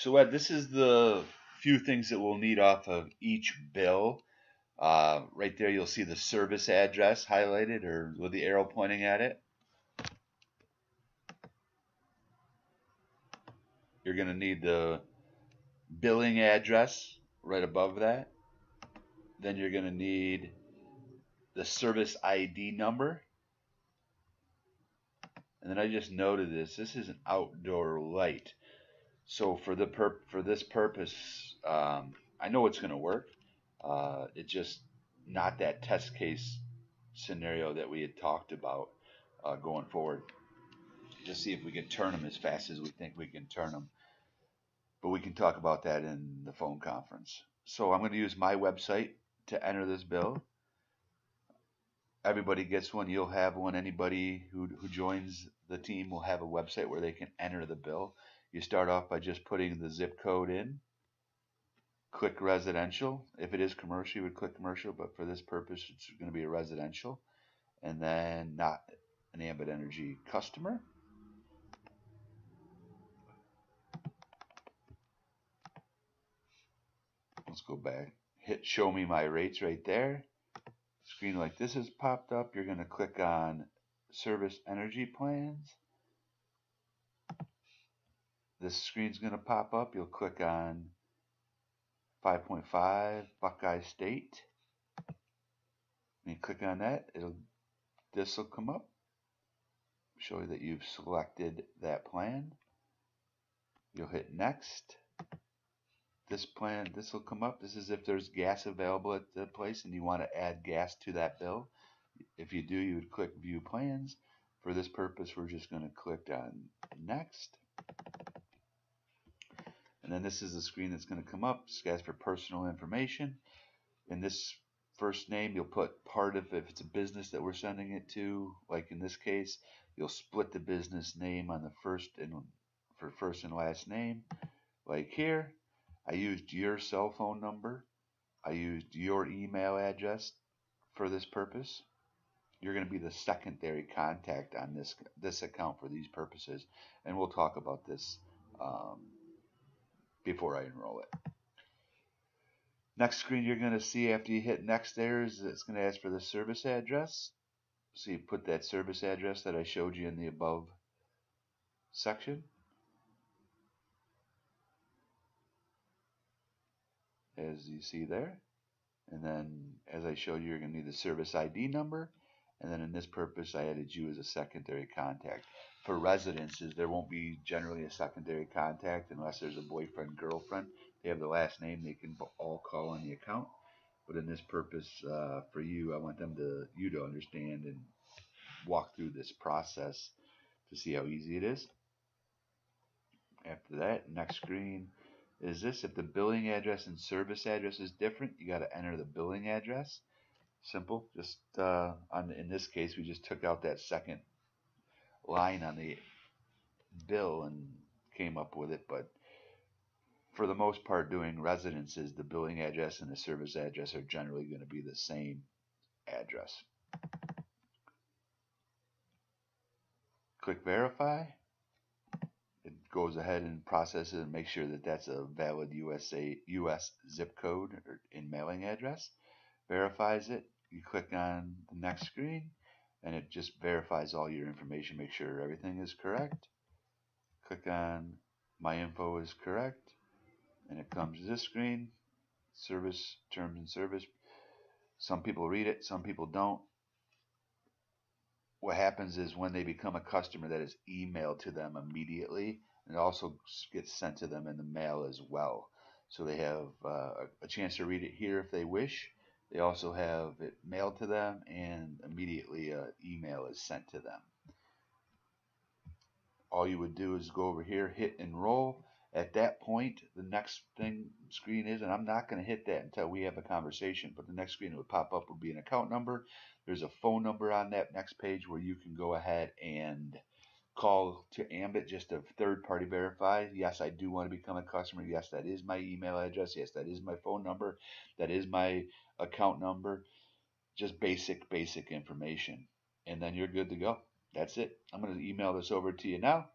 So Ed, this is the few things that we'll need off of each bill. Right there, you'll see the service address highlighted or with the arrow pointing at it. You're going to need the billing address right above that. Then you're going to need the service ID number. And then I just noted this. This is an outdoor light. So for this purpose, I know it's going to work. It's just not that test case scenario that we had talked about going forward. Just see if we can turn them as fast as we think we can turn them. But we can talk about that in the phone conference. So I'm going to use my website to enter this bill. Everybody gets one. You'll have one. Anybody who joins the team will have a website where they can enter the bill. You start off by just putting the zip code in. Click residential. If it is commercial, you would click commercial, but for this purpose, it's going to be a residential. And then not an Ambit Energy customer. Let's go back. Hit show me my rates right there. Screen like this has popped up. You're going to click on service energy plans. This screen's going to pop up. You'll click on 5.5 Buckeye State. When you click on that, this will come up. Show you that you've selected that plan. You'll hit next. This will come up. This is if there's gas available at the place and you want to add gas to that bill. If you do, you would click view plans. For this purpose, we're just going to click on next. And then this is the screen that's going to come up. This guy's for personal information. In this first name, you'll put part of, if it's a business that we're sending it to, like in this case, you'll split the business name on the first and last name. Like here, I used your cell phone number. I used your email address for this purpose. You're going to be the secondary contact on this account for these purposes, and we'll talk about this before I enroll it. Next screen you're going to see after you hit next there is it's going to ask for the service address. So you put that service address that I showed you in the above section. As you see there. And then as I showed you, you're going to need the service ID number. And then in this purpose, I added you as a secondary contact. For residences, there won't be generally a secondary contact unless there's a boyfriend, girlfriend. They have the last name, they can all call on the account. But in this purpose, for you, I want you to understand and walk through this process to see how easy it is. After that, next screen is this. If the billing address and service address is different, you got to enter the billing address. Simple. Just in this case, we just took out that second line on the bill and came up with it. But for the most part, doing residences, the billing address and the service address are generally going to be the same address. Click verify. It goes ahead and processes and makes sure that that's a valid US zip code or in mailing address. Verifies it. You click on the next screen and it just verifies all your information. Make sure everything is correct. Click on my info is correct and it comes to this screen. Service terms and service. Some people read it, some people don't. What happens is when they become a customer, that is emailed to them immediately, and it also gets sent to them in the mail as well. So they have a chance to read it here if they wish. They also have it mailed to them, and immediately an email is sent to them. All you would do is go over here, hit enroll. At that point, the next screen is, and I'm not going to hit that until we have a conversation, but the next screen that would pop up would be an account number. There's a phone number on that next page where you can go ahead and call to Ambit just to third party verify. Yes, I do want to become a customer. Yes, that is my email address. Yes, that is my phone number. That is my account number. Just basic information. And then you're good to go. That's it. I'm going to email this over to you now.